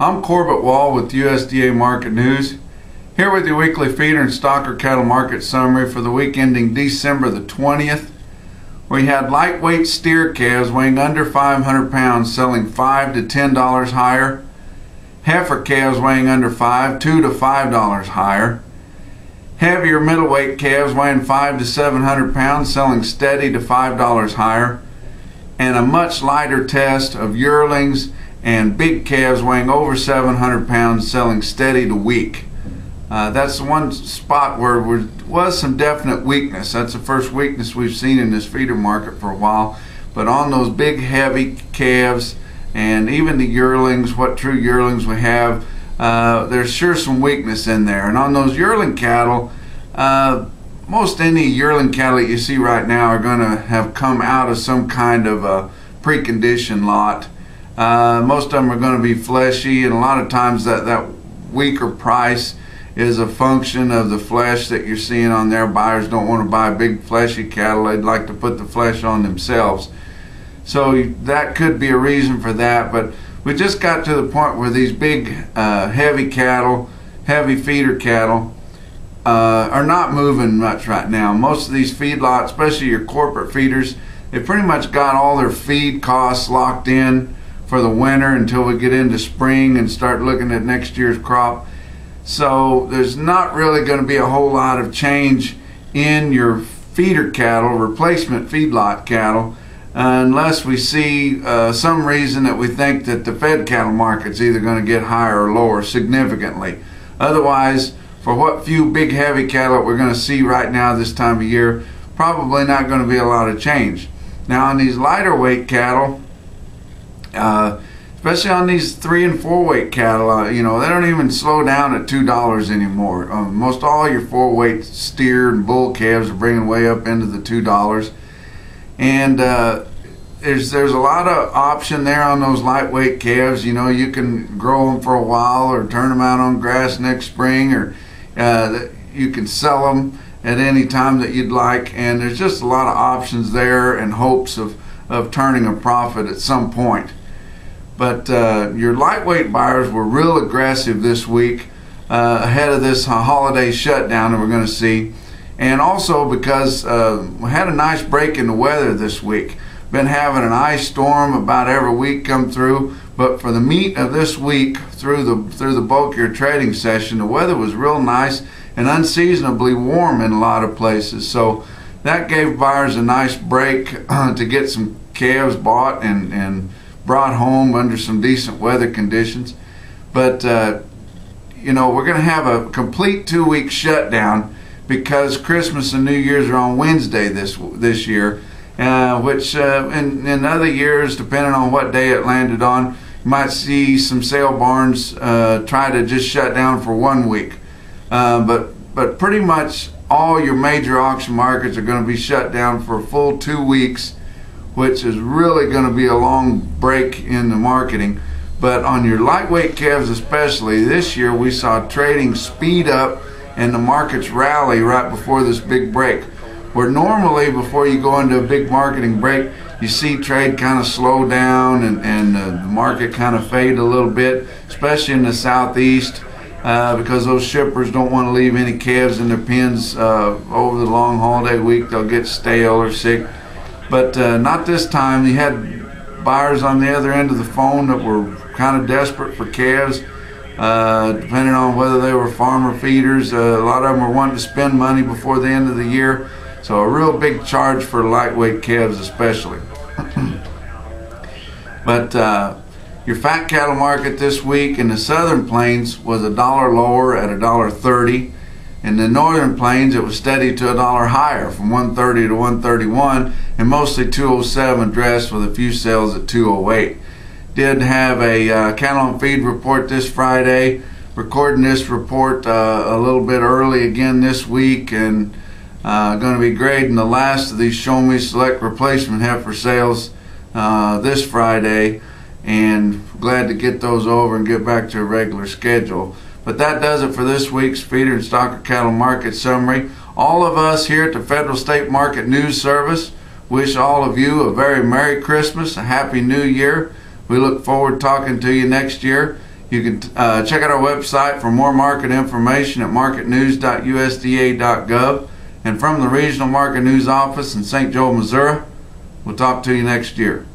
I'm Corbett Wall with USDA Market News, here with your weekly feeder and stocker cattle market summary for the week ending December the 20th. We had lightweight steer calves weighing under 500 pounds selling $5 to $10 higher, heifer calves weighing under 5, $2 to $5 higher, heavier middleweight calves weighing 5 to 700 pounds selling steady to $5 higher, and a much lighter test of yearlings and big calves weighing over 700 pounds selling steady to weak. That's the one spot where there was some definite weakness. That's the first weakness we've seen in this feeder market for a while. But on those big heavy calves and even the yearlings, what true yearlings we have, there's sure some weakness in there. And on those yearling cattle, most any yearling cattle that you see right now are going to have come out of some kind of a preconditioned lot. Most of them are going to be fleshy, and a lot of times that weaker price is a function of the flesh that you're seeing on there. Buyers don't want to buy big fleshy cattle. They'd like to put the flesh on themselves. So that could be a reason for that. But we just got to the point where these big heavy cattle, heavy feeder cattle, are not moving much right now. Most of these feedlots, especially your corporate feeders, they pretty much got all their feed costs locked in for the winter until we get into spring and start looking at next year's crop. So there's not really going to be a whole lot of change in your feeder cattle, replacement feedlot cattle, unless we see some reason that we think that the fed cattle market's either going to get higher or lower significantly. Otherwise, for what few big heavy cattle we're going to see right now this time of year, probably not going to be a lot of change. Now on these lighter weight cattle, especially on these 3 and 4 weight cattle, you know, they don't even slow down at $2 anymore. Most all your 4 weight steer and bull calves are bringing way up into the $2. And there's a lot of option there on those lightweight calves. You know, you can grow them for a while or turn them out on grass next spring, or you can sell them at any time that you'd like. And there's just a lot of options there and hopes of turning a profit at some point. But your lightweight buyers were real aggressive this week ahead of this holiday shutdown that we're going to see. And also because we had a nice break in the weather this week. Been having an ice storm about every week come through, but for the meat of this week through the bulkier trading session, the weather was real nice and unseasonably warm in a lot of places. So that gave buyers a nice break to get some calves bought and brought home under some decent weather conditions. But you know, we're going to have a complete 2-week shutdown because Christmas and New Year's are on Wednesday this year, which in other years, depending on what day it landed on, you might see some sale barns try to just shut down for 1 week. But pretty much all your major auction markets are going to be shut down for a full 2 weeks, which is really going to be a long break in the marketing. But on your lightweight calves especially, this year we saw trading speed up and the markets rally right before this big break. Where normally before you go into a big marketing break, you see trade kind of slow down and the market kind of fade a little bit, especially in the southeast, because those shippers don't want to leave any calves in their pens over the long holiday week. They'll get stale or sick. But not this time. You had buyers on the other end of the phone that were kind of desperate for calves, depending on whether they were farmer feeders. A lot of them were wanting to spend money before the end of the year. So a real big charge for lightweight calves especially. But your fat cattle market this week in the southern plains was $1 lower at $1.30. In the northern plains, it was steady to $1 higher, from $1.30 to $1.31, and mostly $2.07 dressed with a few sales at $2.08. Did have a cattle on feed report this Friday. Recording this report a little bit early again this week, and going to be grading the last of these Show Me Select replacement heifer sales this Friday, and glad to get those over and get back to a regular schedule. But that does it for this week's feeder and stocker cattle market summary. All of us here at the Federal State Market News Service wish all of you a very Merry Christmas, a Happy New Year. We look forward to talking to you next year. You can check out our website for more market information at marketnews.usda.gov. And from the Regional Market News Office in St. Joel, Missouri, we'll talk to you next year.